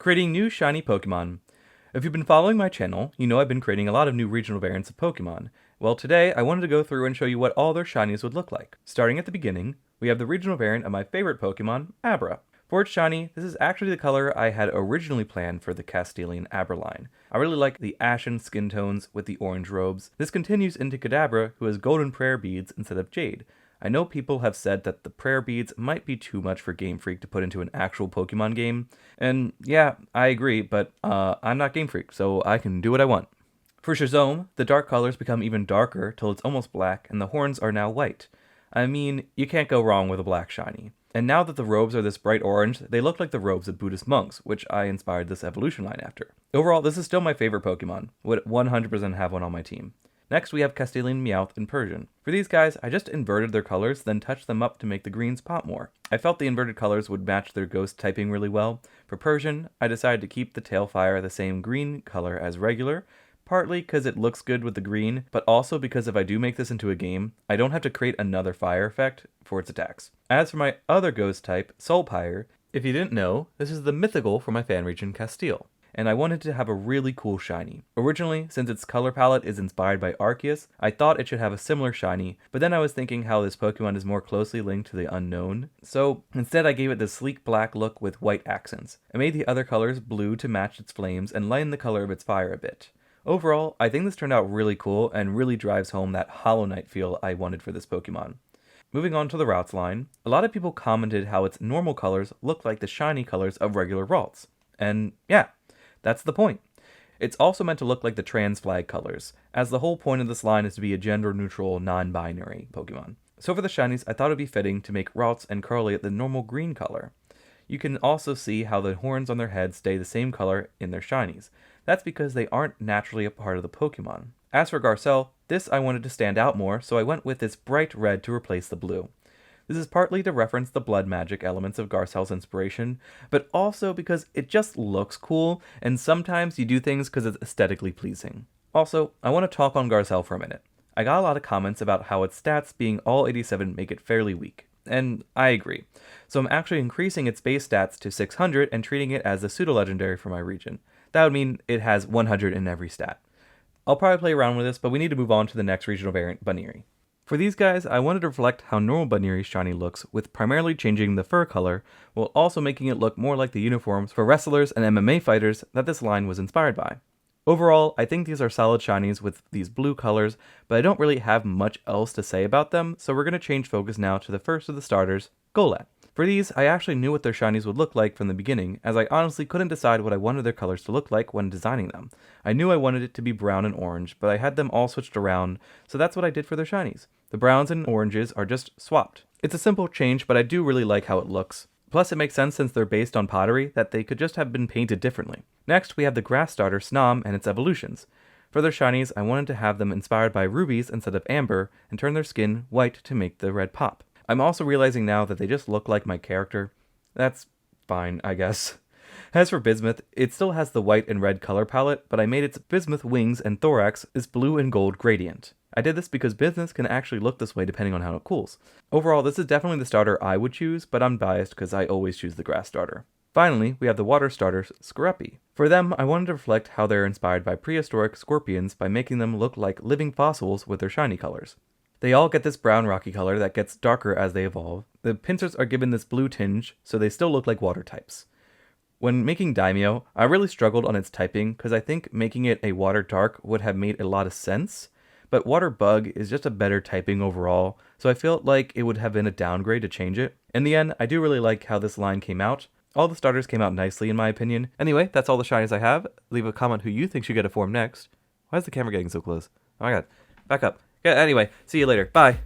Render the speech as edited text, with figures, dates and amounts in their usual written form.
Creating new shiny Pokemon. If you've been following my channel, you know I've been creating a lot of new regional variants of Pokemon. Well, today I wanted to go through and show you what all their shinies would look like. Starting at the beginning, we have the regional variant of my favorite Pokemon, Abra. For its shiny, this is actually the color I had originally planned for the Castilian Aberline. I really like the ashen skin tones with the orange robes. This continues into Kadabra, who has golden prayer beads instead of jade. I know people have said that the prayer beads might be too much for Game Freak to put into an actual Pokemon game, and yeah, I agree, but I'm not Game Freak, so I can do what I want. For Shazome, the dark colors become even darker till it's almost black, and the horns are now white. I mean, you can't go wrong with a black shiny. And now that the robes are this bright orange, they look like the robes of Buddhist monks, which I inspired this evolution line after. Overall, this is still my favorite Pokemon. Would 100% have one on my team. Next, we have Castilian Meowth in Persian. For these guys, I just inverted their colors, then touched them up to make the greens pop more. I felt the inverted colors would match their ghost typing really well. For Persian, I decided to keep the tailfire the same green color as regular, partly because it looks good with the green, but also because if I do make this into a game, I don't have to create another fire effect for its attacks. As for my other ghost type, Sulpire, if you didn't know, this is the mythical for my fan region Castile, and I wanted to have a really cool shiny. Originally, since its color palette is inspired by Arceus, I thought it should have a similar shiny, but then I was thinking how this Pokemon is more closely linked to the unknown, so instead I gave it the sleek black look with white accents. I made the other colors blue to match its flames and lighten the color of its fire a bit. Overall, I think this turned out really cool and really drives home that Hollow Knight feel I wanted for this Pokemon. Moving on to the routes line, a lot of people commented how its normal colors look like the shiny colors of regular Ralts. And yeah, that's the point. It's also meant to look like the trans flag colors, as the whole point of this line is to be a gender-neutral, non-binary Pokemon. So for the shinies, I thought it'd be fitting to make Ralts and Curly the normal green color. You can also see how the horns on their heads stay the same color in their shinies. That's because they aren't naturally a part of the Pokemon. As for Garcelle, this I wanted to stand out more, so I went with this bright red to replace the blue. This is partly to reference the blood magic elements of Garcelle's inspiration, but also because it just looks cool, and sometimes you do things because it's aesthetically pleasing. Also, I want to talk on Garcelle for a minute. I got a lot of comments about how its stats being all 87 make it fairly weak. And I agree. So I'm actually increasing its base stats to 600 and treating it as a pseudo-legendary for my region. That would mean it has 100 in every stat. I'll probably play around with this, but we need to move on to the next regional variant, Buneary. For these guys, I wanted to reflect how normal Buneary's shiny looks, with primarily changing the fur color, while also making it look more like the uniforms for wrestlers and MMA fighters that this line was inspired by. Overall, I think these are solid shinies with these blue colors, but I don't really have much else to say about them, so we're going to change focus now to the first of the starters, Golet. For these, I actually knew what their shinies would look like from the beginning, as I honestly couldn't decide what I wanted their colors to look like when designing them. I knew I wanted it to be brown and orange, but I had them all switched around, so that's what I did for their shinies. The browns and oranges are just swapped. It's a simple change, but I do really like how it looks. Plus, it makes sense since they're based on pottery that they could just have been painted differently. Next, we have the grass starter Snom and its evolutions. For their shinies, I wanted to have them inspired by rubies instead of amber and turn their skin white to make the red pop. I'm also realizing now that they just look like my character. That's fine, I guess. As for Bismuth, it still has the white and red color palette, but I made its Bismuth wings and thorax this blue and gold gradient. I did this because Bismuth can actually look this way depending on how it cools. Overall, this is definitely the starter I would choose, but I'm biased because I always choose the grass starter. Finally, we have the water starters, Skorupi. For them, I wanted to reflect how they're inspired by prehistoric scorpions by making them look like living fossils with their shiny colors. They all get this brown rocky color that gets darker as they evolve. The pincers are given this blue tinge, so they still look like water types. When making Daimyo, I really struggled on its typing because I think making it a water dark would have made a lot of sense, but water bug is just a better typing overall, so I felt like it would have been a downgrade to change it. In the end, I do really like how this line came out. All the starters came out nicely in my opinion. Anyway, that's all the shinies I have. Leave a comment who you think should get a form next. Why is the camera getting so close? Oh my god. Back up. Yeah, anyway, see you later. Bye.